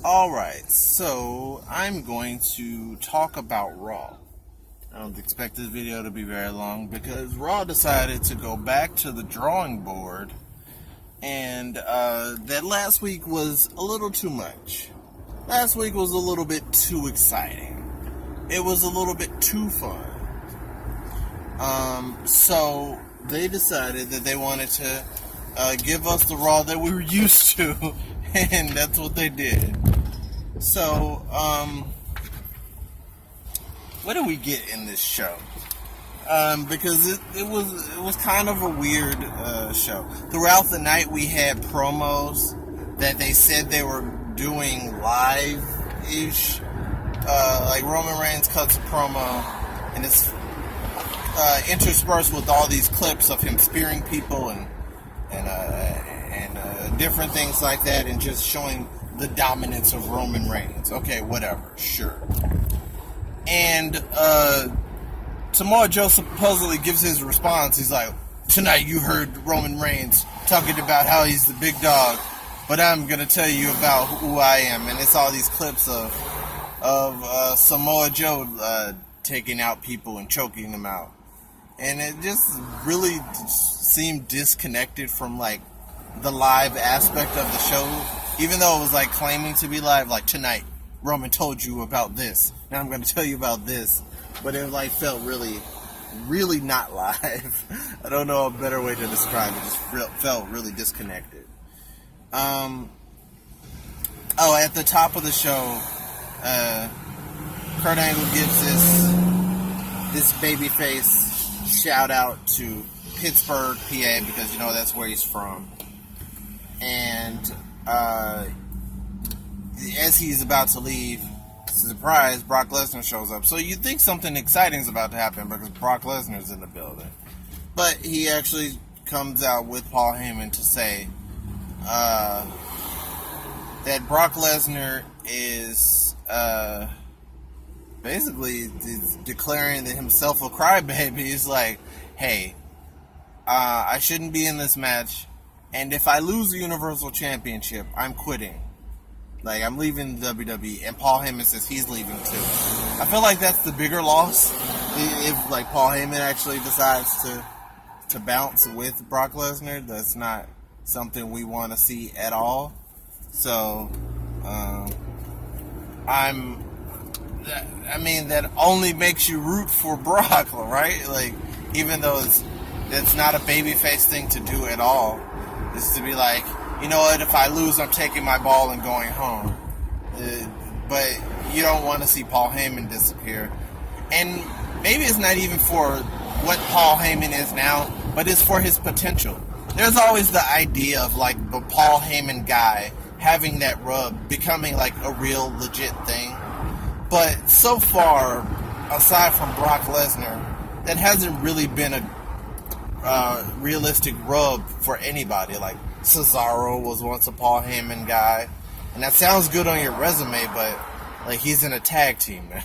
Alright, so I'm going to talk about Raw. I don't expect this video to be very long because Raw decided to go back to the drawing board, and that last week was a little too much. Last week was a little bit too exciting. It was a little bit too fun. So they decided that they wanted to give us the Raw that we were used to, and that's what they did. So, what do we get in this show? Because it was kind of a weird show. Throughout the night, we had promos that they said they were doing live-ish. Like Roman Reigns cuts a promo, and it's interspersed with all these clips of him spearing people and different things like that, and just showing the dominance of Roman Reigns. Okay, whatever, sure. And Samoa Joe supposedly gives his response. He's like, "Tonight you heard Roman Reigns talking about how he's the big dog, but I'm gonna tell you about who I am." And it's all these clips of Samoa Joe taking out people and choking them out, and it just really seemed disconnected from like the live aspect of the show, even though it was like claiming to be live. Like, tonight Roman told you about this, and I'm going to tell you about this, but it like felt really not live. I don't know a better way to describe it. It just felt really disconnected. At the top of the show, Kurt Angle gives this babyface shout out to Pittsburgh, PA, because you know that's where he's from. And as he's about to leave, surprise, Brock Lesnar shows up. So you think something exciting is about to happen because Brock Lesnar's in the building. But he actually comes out with Paul Heyman to say that Brock Lesnar is basically declaring himself a crybaby. He's like, hey, I shouldn't be in this match, and if I lose the Universal Championship, I'm quitting. Like, I'm leaving the WWE, and Paul Heyman says he's leaving too. I feel like that's the bigger loss if like Paul Heyman actually decides to bounce with Brock Lesnar. That's not something we want to see at all. So, that only makes you root for Brock, right? Like, even though it's not a babyface thing to do at all. It's to be like, you know what, if I lose, I'm taking my ball and going home. But you don't want to see Paul Heyman disappear. And maybe it's not even for what Paul Heyman is now, but it's for his potential. There's always the idea of like the Paul Heyman guy having that rub, becoming like a real legit thing. But so far, aside from Brock Lesnar, that hasn't really been a realistic rub for anybody. Like Cesaro was once a Paul Heyman guy, and that sounds good on your resume, but like he's in a tag team now.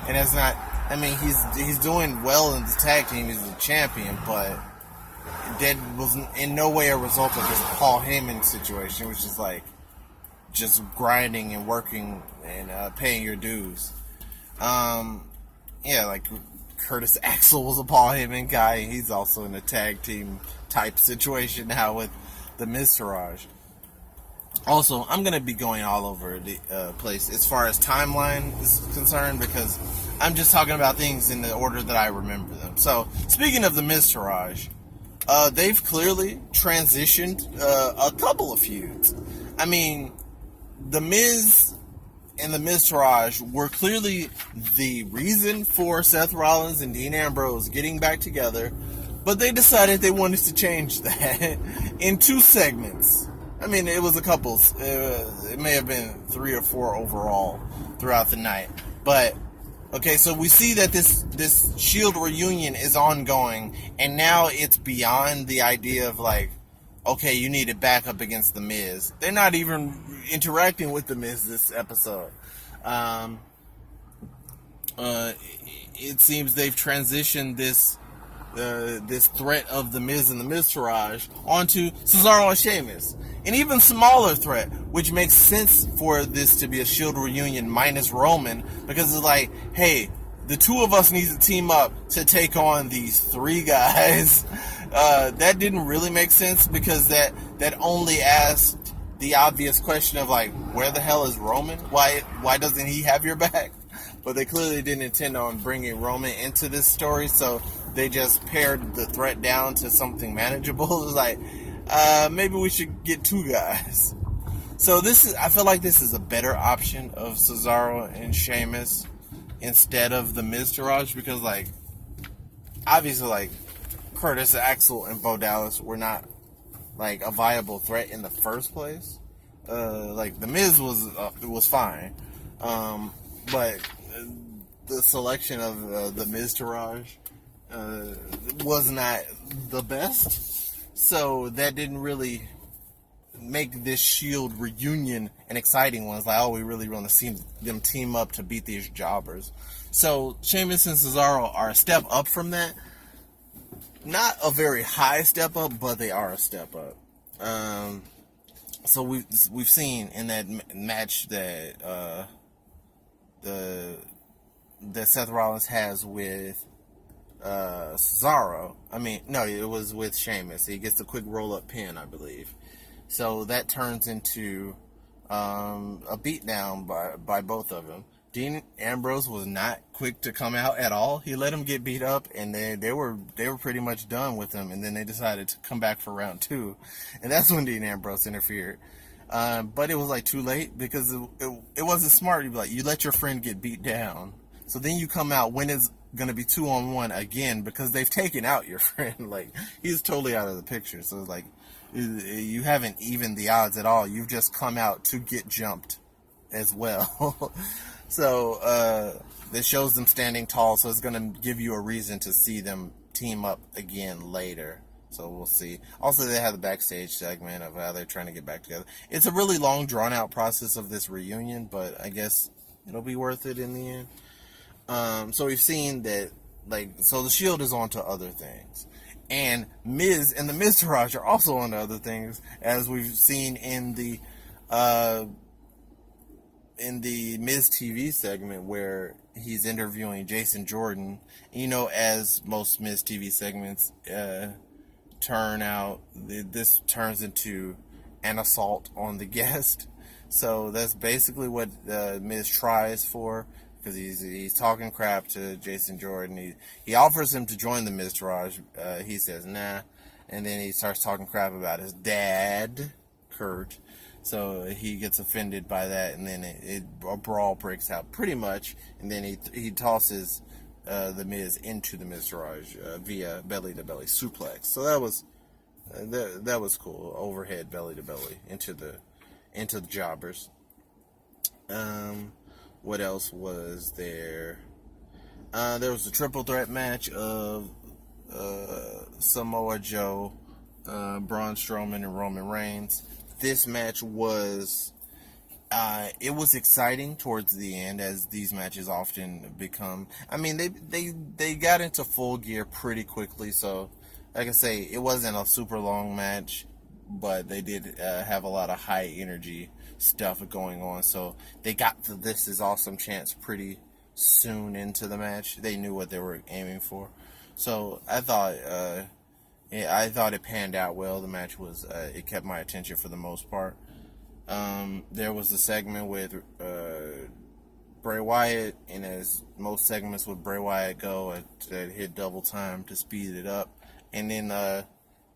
And it's not. I mean, he's doing well in the tag team. He's the champion, but that was in no way a result of this Paul Heyman situation, which is like just grinding and working and paying your dues. Like Curtis Axel was a Paul Heyman guy. He's also in a tag team type situation now with the Miztourage. Also, I'm going to be going all over the place as far as timeline is concerned, because I'm just talking about things in the order that I remember them. So, speaking of the Miztourage, they've clearly transitioned a couple of feuds. I mean, The Miz and the Miztourage were clearly the reason for Seth Rollins and Dean Ambrose getting back together, but they decided they wanted to change that in 2 segments. I mean, it was a couple. It may have been 3 or 4 overall throughout the night. But, okay, so we see that this Shield reunion is ongoing, and now it's beyond the idea of like, okay, you need it back up against The Miz. They're not even interacting with The Miz this episode. It seems they've transitioned this this threat of the Miz and the Miztourage onto Cesaro and Sheamus. An even smaller threat, which makes sense for this to be a Shield reunion minus Roman, because it's like, hey, the two of us need to team up to take on these three guys. That didn't really make sense, because that only asked the obvious question of, like, where the hell is Roman? Why doesn't he have your back? But they clearly didn't intend on bringing Roman into this story, so they just pared the threat down to something manageable. It was like, maybe we should get two guys. So I feel like this is a better option of Cesaro and Sheamus instead of the Miztourage, because, like, obviously, like, Curtis Axel and Bo Dallas were not, like, a viable threat in the first place. Like, the Miz was fine, but the selection of the Miztourage was not the best, so that didn't really make this Shield reunion an exciting one. It's like, oh, we really want to see them team up to beat these jobbers. So Sheamus and Cesaro are a step up from that. Not a very high step up, but they are a step up. So we've seen in that match that that Seth Rollins has with Cesaro. I mean, no, it was with Sheamus. He gets a quick roll-up pin, I believe. So that turns into a beatdown by both of them. Dean Ambrose was not quick to come out at all. He let him get beat up, and they were pretty much done with him. And then they decided to come back for round 2, and that's when Dean Ambrose interfered. But it was like too late, because it wasn't smart. You'd be like, you let your friend get beat down, so then you come out when it's gonna be 2-on-1 again, because they've taken out your friend. Like, he's totally out of the picture. So it's like, you haven't evened the odds at all. You've just come out to get jumped as well. So this shows them standing tall, so it's going to give you a reason to see them team up again later. So we'll see. Also, they have the backstage segment of how they're trying to get back together. It's a really long, drawn-out process of this reunion, but I guess it'll be worth it in the end. So we've seen that, like, so the Shield is on to other things. And Miz and the Miztourage are also on to other things, as we've seen in the Miz TV segment where he's interviewing Jason Jordan. You know, as most Miz TV segments turn out, this turns into an assault on the guest. So that's basically what Miz tries for, because he's talking crap to Jason Jordan. He offers him to join the Miztourage. He says nah, and then he starts talking crap about his dad, Kurt. So he gets offended by that, and then a brawl breaks out pretty much, and then he tosses the Miz into the Miztourage via belly to belly suplex. So that was cool. Overhead belly to belly into the jobbers. What else was there? There was a triple threat match of Samoa Joe, Braun Strowman, and Roman Reigns. This match was it was exciting towards the end, as these matches often become. I mean, they got into full gear pretty quickly, so like I say, it wasn't a super long match, but they did have a lot of high energy stuff going on, so they got to This Is Awesome chants pretty soon into the match. They knew what they were aiming for, so I thought it panned out well. The match was it kept my attention for the most part. There was a segment with Bray Wyatt, and as most segments with Bray Wyatt go, it hit double time to speed it up, and then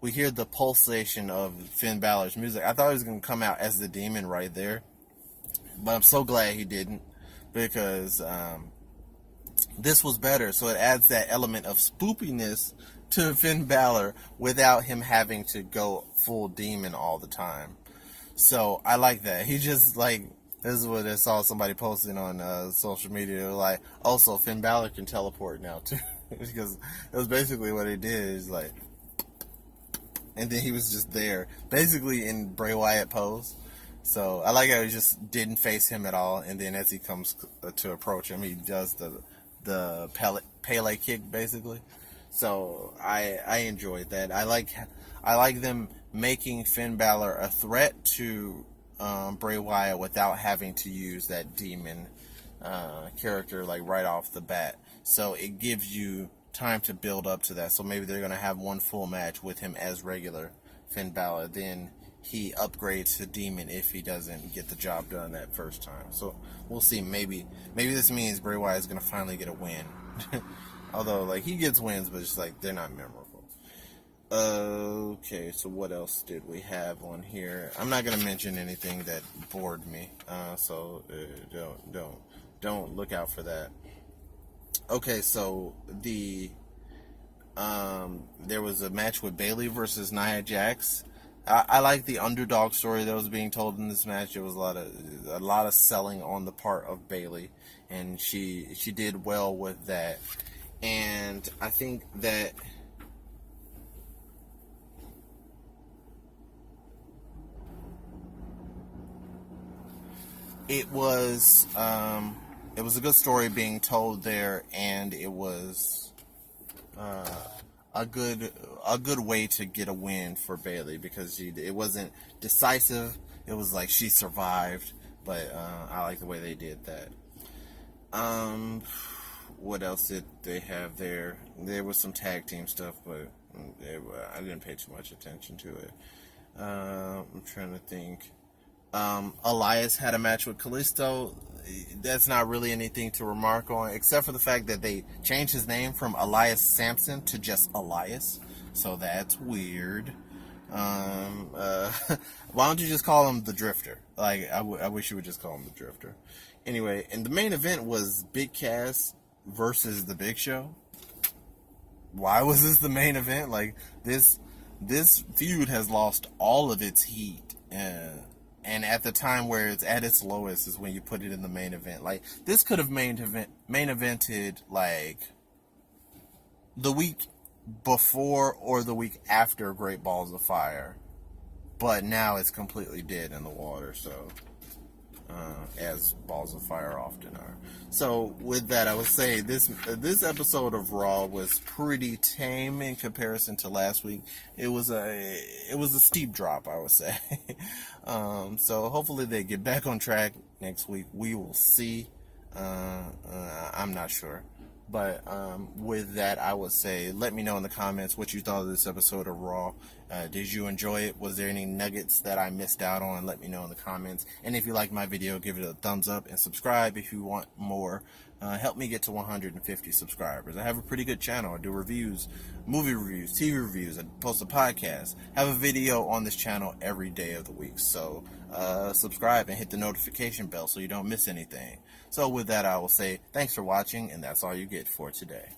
we hear the pulsation of Finn Balor's music. I thought he was going to come out as the Demon right there, but I'm so glad he didn't, because this was better. So it adds that element of spoopiness to Finn Balor without him having to go full demon all the time. So I like that. He just, like, this is what I saw somebody posting on social media. Like, also Finn Balor can teleport now too, because it was basically what he did. Is like, and then he was just there, basically in Bray Wyatt pose. So I like how he just didn't face him at all, and then as he comes to approach him, he does the Pele kick, basically. So I enjoyed that. I like them making Finn Balor a threat to Bray Wyatt without having to use that demon character like right off the bat. So it gives you time to build up to that. So maybe they're gonna have one full match with him as regular Finn Balor. Then he upgrades to demon if he doesn't get the job done that first time. So we'll see. Maybe this means Bray Wyatt is gonna finally get a win. Although like he gets wins, but it's like they're not memorable. Okay, so what else did we have on here? I'm not gonna mention anything that bored me, so don't look out for that. Okay, so there was a match with Bayley versus Nia Jax. I like the underdog story that was being told in this match. There was a lot of selling on the part of Bayley, and she did well with that. And I think that it was a good story being told there, and it was a good way to get a win for Bayley, because it wasn't decisive. It was like she survived, but I like the way they did that. What else did they have there? There was some tag team stuff, but I didn't pay too much attention to it. I'm trying to think. Elias had a match with Kalisto. That's not really anything to remark on, except for the fact that they changed his name from Elias Sampson to just Elias. So that's weird. Why don't you just call him the Drifter? Like, I wish you would just call him the Drifter. Anyway, and the main event was Big Cass versus the Big Show. Why was this the main event? Like, this feud has lost all of its heat. And at the time where it's at its lowest is when you put it in the main event. Like, this could have main evented, like, the week before or the week after Great Balls of Fire. But now it's completely dead in the water, so... as Balls of Fire often are. So with that, I would say this episode of Raw was pretty tame in comparison to last week. It was a steep drop, I would say. So hopefully they get back on track next week. We will see. I'm not sure. But with that, I would say, let me know in the comments what you thought of this episode of Raw. Did you enjoy it? Was there any nuggets that I missed out on? Let me know in the comments. And if you liked my video, give it a thumbs up and subscribe if you want more. Help me get to 150 subscribers. I have a pretty good channel. I do reviews, movie reviews, TV reviews. I post a podcast. I have a video on this channel every day of the week. So subscribe and hit the notification bell so you don't miss anything. So with that, I will say thanks for watching, and that's all you get for today.